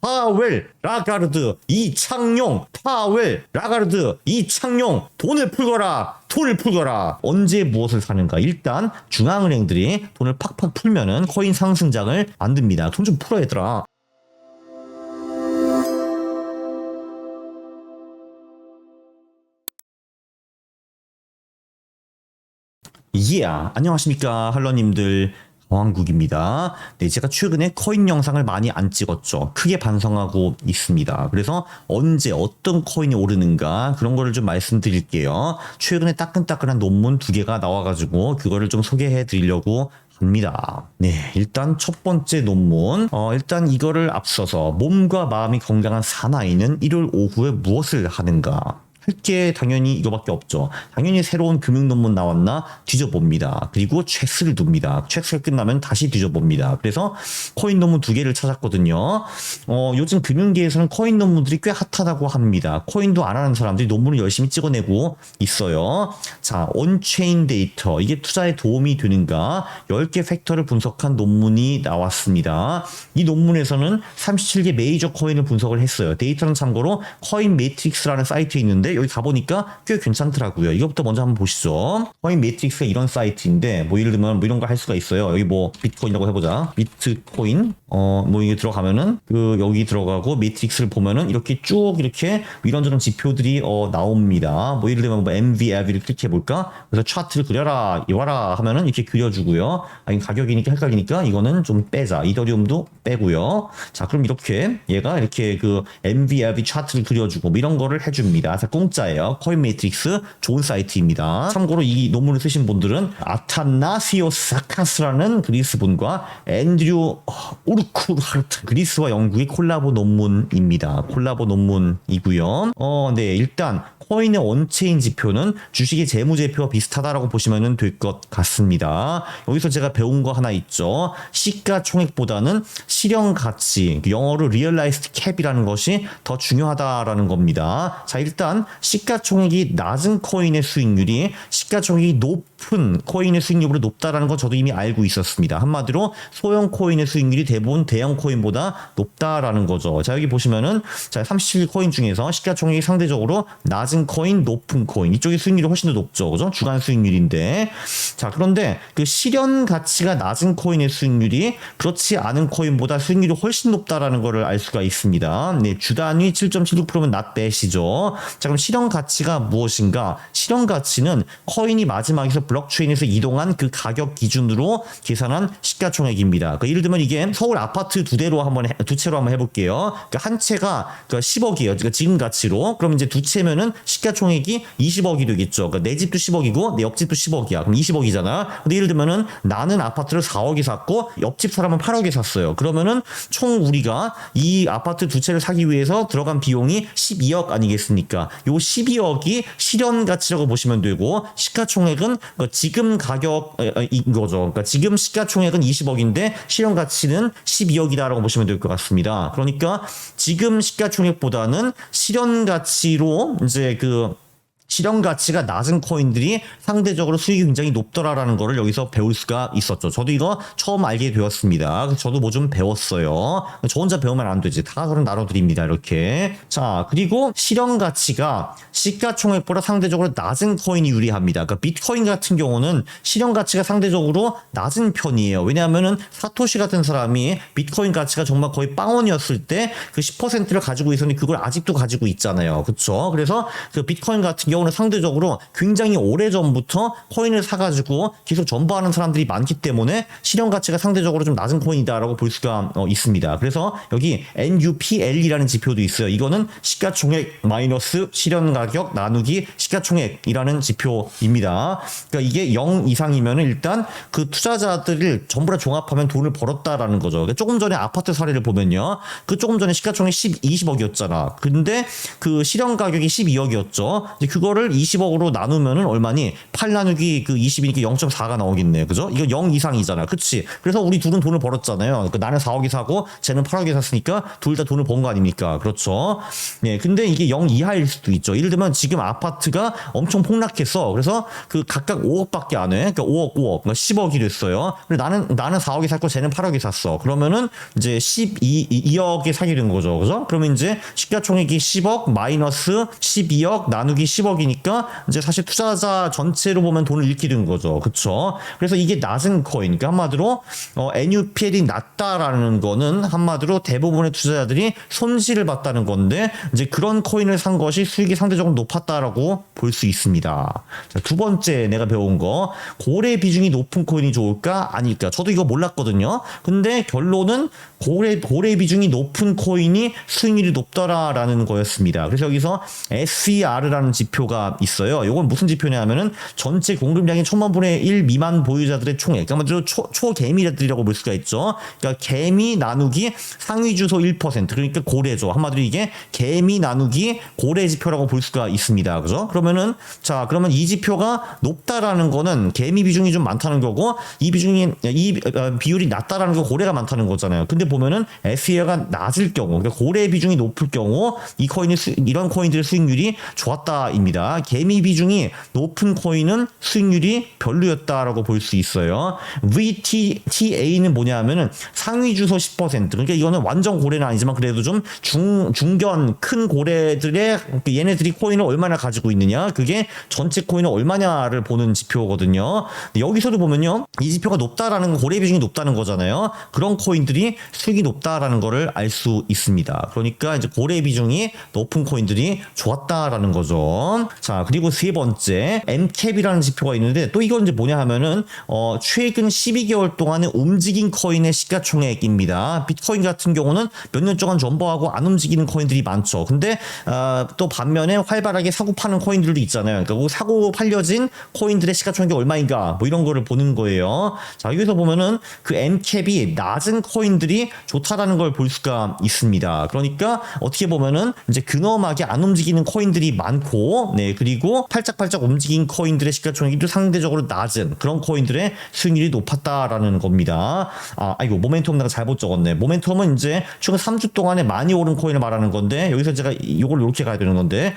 파웰, 라가르드, 이창용, 파웰, 라가르드, 이창용, 돈을 풀거라, 돈을 풀거라. 언제 무엇을 사는가? 일단 중앙은행들이 돈을 팍팍 풀면은 코인 상승장을 만듭니다. 돈 좀 풀어 얘들아. 안녕하십니까 할러님들, 왕국입니다. 네, 제가 최근에 코인 영상을 많이 안 찍었죠. 크게 반성하고 있습니다. 그래서 언제 어떤 코인이 오르는가 그런 거를 좀 말씀드릴게요. 최근에 따끈따끈한 논문 2개가 나와가지고 그거를 좀 소개해 드리려고 합니다. 네, 일단 첫 번째 논문. 일단 이거를 앞서서 몸과 마음이 건강한 사나이는 일요일 오후에 무엇을 하는가? 할 게 당연히 이거밖에 없죠. 당연히 새로운 금융 논문 나왔나 뒤져봅니다. 그리고 최스를 둡니다. 최스 끝나면 다시 뒤져봅니다. 그래서 코인 논문 2개를 찾았거든요. 요즘 금융계에서는 코인 논문들이 꽤 핫하다고 합니다. 코인도 안 하는 사람들이 논문을 열심히 찍어내고 있어요. 자, 온체인 데이터. 이게 투자에 도움이 되는가? 10개 팩터를 분석한 논문이 나왔습니다. 이 논문에서는 37개 메이저 코인을 분석을 했어요. 데이터는 참고로 코인 매트릭스라는 사이트에 있는데 여기 가보니까 꽤 괜찮더라고요. 이것부터 먼저 한번 보시죠. 코인 매트릭스가 이런 사이트인데 뭐 예를 들면 뭐 이런 거 할 수가 있어요. 여기 뭐 비트코인이라고 해보자. 비트코인 뭐 이게 들어가면은 여기 들어가고 매트릭스를 보면은 이렇게 쭉 이렇게 이런저런 지표들이 나옵니다. 뭐 예를 들면 뭐 MVAV를 클릭해볼까? 그래서 차트를 그려라 이와라 하면은 이렇게 그려주고요. 아니 가격이니까 헷갈리니까 이거는 좀 빼자. 이더리움도 빼고요. 자, 그럼 이렇게 얘가 이렇게 그 MVAV 차트를 그려주고 뭐 이런 거를 해줍니다. 공짜예요. 코인 매트릭스 좋은 사이트입니다. 참고로 이 논문을 쓰신 분들은 아타나시오사카스라는 그리스 분과 앤드류 우르쿠르하르트 그리스와 영국의 콜라보 논문입니다. 콜라보 논문이고요. 네, 일단 코인의 온체인 지표는 주식의 재무제표와 비슷하다라고 보시면 될 것 같습니다. 여기서 제가 배운 거 하나 있죠. 시가총액보다는 실현가치, 영어로 realized cap이라는 것이 더 중요하다라는 겁니다. 자, 일단 시가총액이 낮은 코인의 수익률이 시가총액이 높은 코인의 수익률보다 높다라는 건 저도 이미 알고 있었습니다. 한마디로 소형 코인의 수익률이 대부분 대형 코인보다 높다라는 거죠. 자, 여기 보시면은 자, 37개 코인 중에서 시가총액이 상대적으로 낮은 코인, 높은 코인 이쪽의 수익률이 훨씬 더 높죠. 그죠? 주간 수익률인데. 자, 그런데 그 실현 가치가 낮은 코인의 수익률이 그렇지 않은 코인보다 수익률이 훨씬 높다라는 거를 알 수가 있습니다. 네, 주단위 7.76%면 not bad이죠. 자, 그럼 실현 가치가 무엇인가? 실현 가치는 코인이 마지막에서 블록체인에서 이동한 그 가격 기준으로 계산한 시가총액입니다. 그러니까 예를 들면 이게 서울 아파트 두 채로 한번 해볼게요. 그러니까 한 채가 10억이에요. 그러니까 지금 가치로. 그럼 이제 두 채면은 시가총액이 20억이 되겠죠. 그러니까 내 집도 10억이고 내 옆집도 10억이야. 그럼 20억이잖아. 근데 예를 들면은 나는 아파트를 4억에 샀고 옆집 사람은 8억에 샀어요. 그러면은 총 우리가 이 아파트 두 채를 사기 위해서 들어간 비용이 12억 아니겠습니까? 요 12억이 실현 가치라고 보시면 되고 시가총액은 지금 가격인 거죠. 그러니까 지금 시가총액은 20억인데 실현 가치는 12억이다라고 보시면 될 것 같습니다. 그러니까 지금 시가총액보다는 실현 가치로 이제 실현 가치가 낮은 코인들이 상대적으로 수익이 굉장히 높더라라는 거를 여기서 배울 수가 있었죠. 저도 이거 처음 알게 되었습니다. 저도 뭐 좀 배웠어요. 저 혼자 배우면 안 되지. 다 그런 나눠드립니다. 이렇게. 자, 그리고 실현 가치가 시가총액보다 상대적으로 낮은 코인이 유리합니다. 그러니까 비트코인 같은 경우는 실현 가치가 상대적으로 낮은 편이에요. 왜냐하면은 사토시 같은 사람이 비트코인 가치가 정말 거의 빵원이었을 때 그 10%를 가지고 있었는데 그걸 아직도 가지고 있잖아요. 그렇죠? 그래서 그 비트코인 같은 경우는 상대적으로 굉장히 오래전부터 코인을 사가지고 계속 전부하는 사람들이 많기 때문에 실현 가치가 상대적으로 좀 낮은 코인이다라고 볼 수가 있습니다. 그래서 여기 NUPL이라는 지표도 있어요. 이거는 시가총액 마이너스 실현 가격 나누기 시가총액이라는 지표입니다. 그러니까 이게 0 이상이면 일단 그 투자자들을 전부 다 종합하면 돈을 벌었다라는 거죠. 그러니까 조금 전에 아파트 사례를 보면요. 그 조금 전에 시가총액 20억이었잖아. 근데 그 실현 가격이 12억이었죠. 이제 그거 그거를 20억으로 나누면은 얼마니? 8 나누기 그 20이니까 0.4가 나오겠네. 그죠? 이거 0 이상이잖아. 그치? 그래서 우리 둘은 돈을 벌었잖아요. 나는 4억이 사고 쟤는 8억이 샀으니까 둘 다 돈을 번 거 아닙니까? 그렇죠? 네. 근데 이게 0 이하일 수도 있죠. 예를 들면 지금 아파트가 엄청 폭락했어. 그래서 그 각각 5억밖에 안 해. 그러니까 5억, 그러니까 10억이 됐어요. 그리고 나는 4억이 샀고 쟤는 8억이 샀어. 그러면은 이제 2억에 사게 된 거죠. 그죠? 그러면 이제 시가총액이 10억 마이너스 12억 나누기 10억이니까 이제 사실 투자자 전체로 보면 돈을 잃게 된 거죠. 그쵸? 그래서 이게 낮은 코인, 그러니까 한마디로 NUPL이 낮다라는 거는 한마디로 대부분의 투자자들이 손실을 봤다는 건데 이제 그런 코인을 산 것이 수익이 상대적으로 높았다라고 볼 수 있습니다. 자, 두 번째 내가 배운 거, 고래 비중이 높은 코인이 좋을까 아닐까? 저도 이거 몰랐거든요. 근데 결론은 고래 비중이 높은 코인이 수익률이 높더라라는 거였습니다. 그래서 여기서 SER라는 지표가 있어요. 이건 무슨 지표냐면은 전체 공급량의 1000만 분의 1 미만 보유자들의 총액, 그러니까 초개미들이라고 볼 수가 있죠. 그러니까 개미 나누기 상위 주소 1%, 그러니까 고래죠. 한마디로 이게 개미 나누기 고래 지표라고 볼 수가 있습니다. 그죠? 그러면 이 지표가 높다라는 거는 개미 비중이 좀 많다는 거고, 이 비율이 낮다라는 거 고래가 많다는 거잖아요. 근데 보면은 SER가 낮을 경우, 그러니까 고래 비중이 높을 경우 이런 코인들의 수익률이 좋았다입니다. 개미 비중이 높은 코인은 수익률이 별로였다라고 볼 수 있어요. VTA는 뭐냐면은 상위 주소 10%. 그러니까 이거는 완전 고래는 아니지만 그래도 좀 중견 큰 고래들의 얘네들이 코인을 얼마나 가지고 있느냐, 그게 전체 코인을 얼마냐를 보는 지표거든요. 여기서도 보면요, 이 지표가 높다라는 건 고래 비중이 높다는 거잖아요. 그런 코인들이 수익이 높다라는 거를 알 수 있습니다. 그러니까 이제 고래 비중이 높은 코인들이 좋았다라는 거죠. 자, 그리고 세 번째 MCAP이라는 지표가 있는데 또 이건 이제 뭐냐 하면은 최근 12개월 동안에 움직인 코인의 시가총액입니다. 비트코인 같은 경우는 몇 년 동안 존버하고 안 움직이는 코인들이 많죠. 근데 또 반면에 활발하게 사고 파는 코인들도 있잖아요. 그러니까 사고 팔려진 코인들의 시가총액이 얼마인가 뭐 이런 거를 보는 거예요. 자, 여기서 보면은 그 MCAP이 낮은 코인들이 좋다라는 걸 볼 수가 있습니다. 그러니까 어떻게 보면은 이제 근엄하게 안 움직이는 코인들이 많고, 네, 그리고 팔짝팔짝 움직인 코인들의 시가총액이 또 상대적으로 낮은 그런 코인들의 수익률이 높았다라는 겁니다. 아이고, 모멘텀 내가 잘못 적었네. 모멘텀은 이제 최근 3주 동안에 많이 오른 코인을 말하는 건데, 여기서 제가 이걸 이렇게 가야 되는 건데,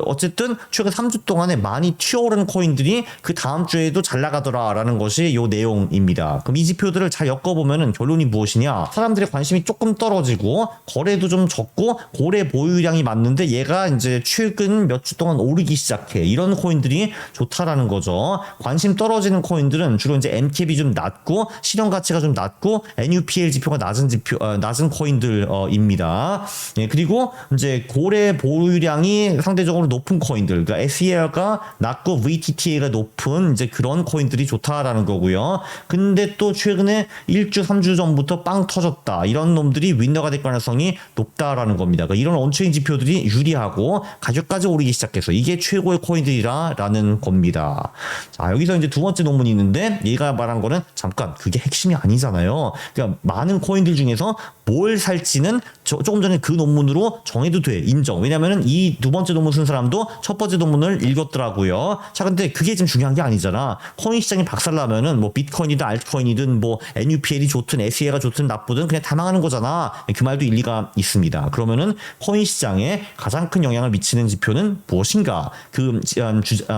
어쨌든 최근 3주 동안에 많이 튀어오른 코인들이 그 다음 주에도 잘 나가더라라는 것이 요 내용입니다. 그럼 이 지표들을 잘 엮어보면은 결론이 무엇이냐? 사람들의 관심이 조금 떨어지고 거래도 좀 적고 고래 보유량이 많는데 얘가 이제 최근 몇 주 동안 오르기 시작해. 이런 코인들이 좋다라는 거죠. 관심 떨어지는 코인들은 주로 이제 MCAP이 좀 낮고 실현 가치가 좀 낮고 NUPL 지표가 낮은 코인들입니다. 예, 그리고 이제 고래 보유량이 상대적으로 높은 코인들, 그러니까 SER가 낮고 VTTA가 높은 이제 그런 코인들이 좋다라는 거고요. 근데 또 최근에 1주, 3주 전부터 빵 터졌다. 이런 놈들이 윈너가 될 가능성이 높다라는 겁니다. 그러니까 이런 온체인 지표들이 유리하고 가격까지 오르기 시작해서 이게 최고의 코인들이라는 겁니다. 자, 여기서 이제 두 번째 논문이 있는데 얘가 말한 거는 잠깐 그게 핵심이 아니잖아요. 그러니까 많은 코인들 중에서 뭘 살지는 조금 전에 그 논문으로 정해도 돼. 인정. 왜냐면은 이 두 번째 논문 쓴 사람도 첫 번째 논문을 읽었더라고요. 자, 근데 그게 지금 중요한 게 아니잖아. 코인 시장이 박살나면은 뭐 비트코인이든 알트코인이든 뭐 NUPL이 좋든 SER가 좋든 나쁘든 그냥 다 망하는 거잖아. 그 말도 일리가 있습니다. 그러면은 코인 시장에 가장 큰 영향을 미치는 지표는 무엇인가? 그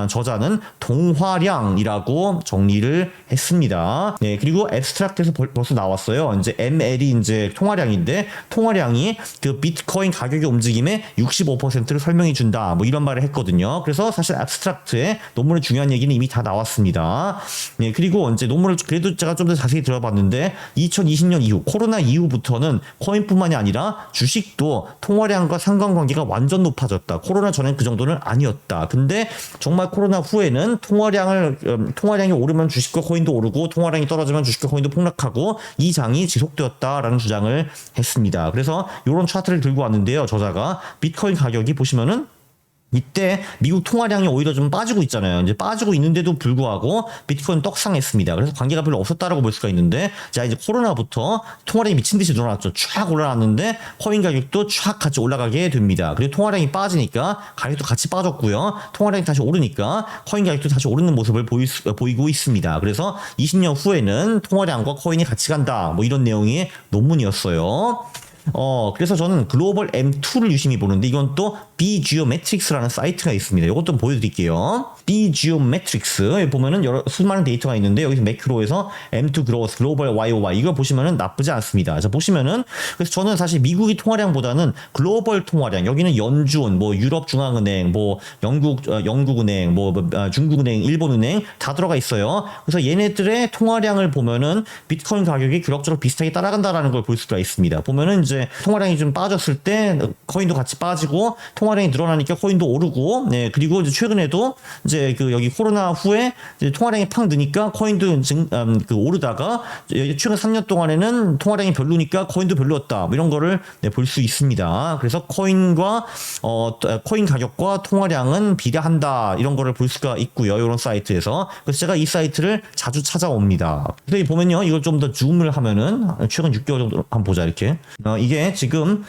저자는 동화량이라고 정리를 했습니다. 네, 그리고 앱스트랙트에서 벌써 나왔어요. 이제 ML이 이제 통화량인데 통화량이 그 비트코인 가격의 움직임의 65%를 설명해 준다. 뭐 이런 말을 했거든요. 그래서 사실 앱스트랙트의 논문의 중요한 얘기는 이미 다 나왔습니다. 네, 그리고 이제 논문을 그래도 제가 좀 더 자세히 들어봤는데 2020년 이후 코로나 이후부터는 코인뿐만이 아니라 주식도 통화량과 상관관계가 완전 높아졌다. 코로나 전엔 그 정도는 아니었다. 근데 정말 코로나 후에는 통화량이 오르면 주식과 코인도 오르고 통화량이 떨어지면 주식과 코인도 폭락하고 이 장이 지속되었다라는 주장을 했습니다. 그래서 이런 차트를 들고 왔는데요. 저자가 비트코인 가격이 보시면은 이때 미국 통화량이 오히려 좀 빠지고 있잖아요. 이제 빠지고 있는데도 불구하고 비트코인 떡상했습니다. 그래서 관계가 별로 없었다라고 볼 수가 있는데, 자 이제 코로나부터 통화량이 미친 듯이 늘어났죠. 쫙 올라왔는데 코인 가격도 쫙 같이 올라가게 됩니다. 그리고 통화량이 빠지니까 가격도 같이 빠졌고요. 통화량이 다시 오르니까 코인 가격도 다시 오르는 모습을 보이고 있습니다. 그래서 20년 후에는 통화량과 코인이 같이 간다. 뭐 이런 내용의 논문이었어요. 그래서 저는 글로벌 M2를 유심히 보는데, 이건 또 BGeometrics라는 사이트가 있습니다. 이것도 보여드릴게요. BGeometrics 보면은 수많은 데이터가 있는데, 여기서 매크로에서 M2 그로스 글로벌 YOY 이거 보시면은 나쁘지 않습니다. 자 보시면은, 그래서 저는 사실 미국의 통화량보다는 글로벌 통화량, 여기는 연준, 뭐 유럽 중앙은행, 뭐 영국은행, 뭐 중국은행, 일본은행 다 들어가 있어요. 그래서 얘네들의 통화량을 보면은 비트코인 가격이 그럭저럭 비슷하게 따라간다라는 걸 볼 수가 있습니다. 보면은 이제 통화량이 좀 빠졌을 때 코인도 같이 빠지고, 통화량이 늘어나니까 코인도 오르고, 네, 그리고 이제 최근에도 이제 여기 코로나 후에 이제 통화량이 팍 느니까 코인도 오르다가, 최근 3년 동안에는 통화량이 별로니까 코인도 별로였다. 뭐 이런 거를 볼 수 있습니다. 그래서 코인 가격과 통화량은 비례한다. 이런 거를 볼 수가 있고요. 이런 사이트에서. 그래서 제가 이 사이트를 자주 찾아옵니다. 그래서 보면요, 이걸 좀 더 줌을 하면은 최근 6개월 정도 한번 보자. 이렇게 이게 지금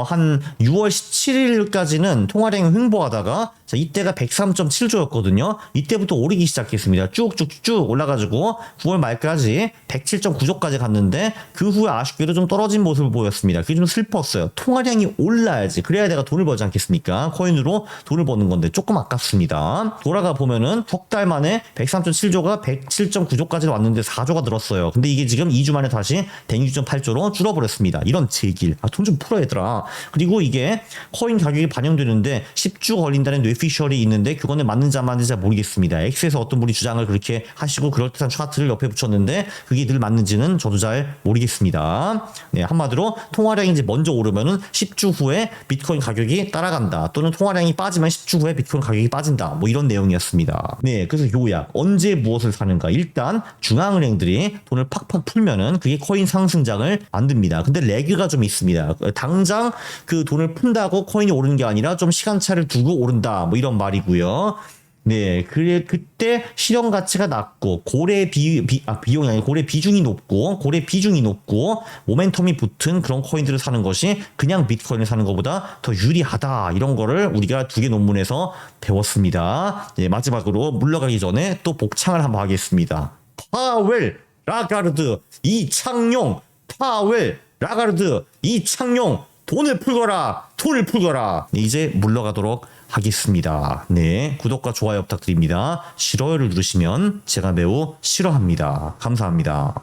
한 6월 17일까지는 통화량이 횡보하다가, 자 이때가 103.7조였거든요. 이때부터 오르기 시작했습니다. 쭉쭉쭉 올라가지고 9월 말까지 107.9조까지 갔는데, 그 후에 아쉽게도 좀 떨어진 모습을 보였습니다. 그게 좀 슬펐어요. 통화량이 올라야지, 그래야 내가 돈을 벌지 않겠습니까? 코인으로 돈을 버는 건데 조금 아깝습니다. 돌아가 보면은 석 달 만에 103.7조가 107.9조까지 왔는데 4조가 늘었어요. 근데 이게 지금 2주 만에 다시 106.8조로 줄어버렸습니다. 이런 제길. 돈 좀 풀어 얘들아. 그리고 이게 코인 가격이 반영되는데 10주 걸린다는 뇌피셜이 있는데, 그거는 맞는지 안 맞는지 잘 모르겠습니다. X에서 어떤 분이 주장을 그렇게 하시고 그럴듯한 차트를 옆에 붙였는데, 그게 늘 맞는지는 저도 잘 모르겠습니다. 네, 한마디로 통화량이 이제 먼저 오르면은 10주 후에 비트코인 가격이 따라간다. 또는 통화량이 빠지면 10주 후에 비트코인 가격이 빠진다. 뭐 이런 내용이었습니다. 네, 그래서 요약. 언제 무엇을 사는가? 일단 중앙은행들이 돈을 팍팍 풀면은 그게 코인 상승장을 만듭니다. 근데 레그가 좀 있습니다. 당장 그 돈을 푼다고 코인이 오르는 게 아니라 좀 시간차를 두고 오른다. 뭐 이런 말이고요. 네, 그때 실현 가치가 낮고 비용이 아니고 고래 비중이 높고 모멘텀이 붙은 그런 코인들을 사는 것이 그냥 비트코인을 사는 것보다 더 유리하다. 이런 거를 우리가 두 개 논문에서 배웠습니다. 네, 마지막으로 물러가기 전에 또 복창을 한번 하겠습니다. 파웰, 라가르드, 이창용, 돈을 풀거라. 네, 이제 물러가도록 하겠습니다. 네, 구독과 좋아요 부탁드립니다. 싫어요를 누르시면 제가 매우 싫어합니다. 감사합니다.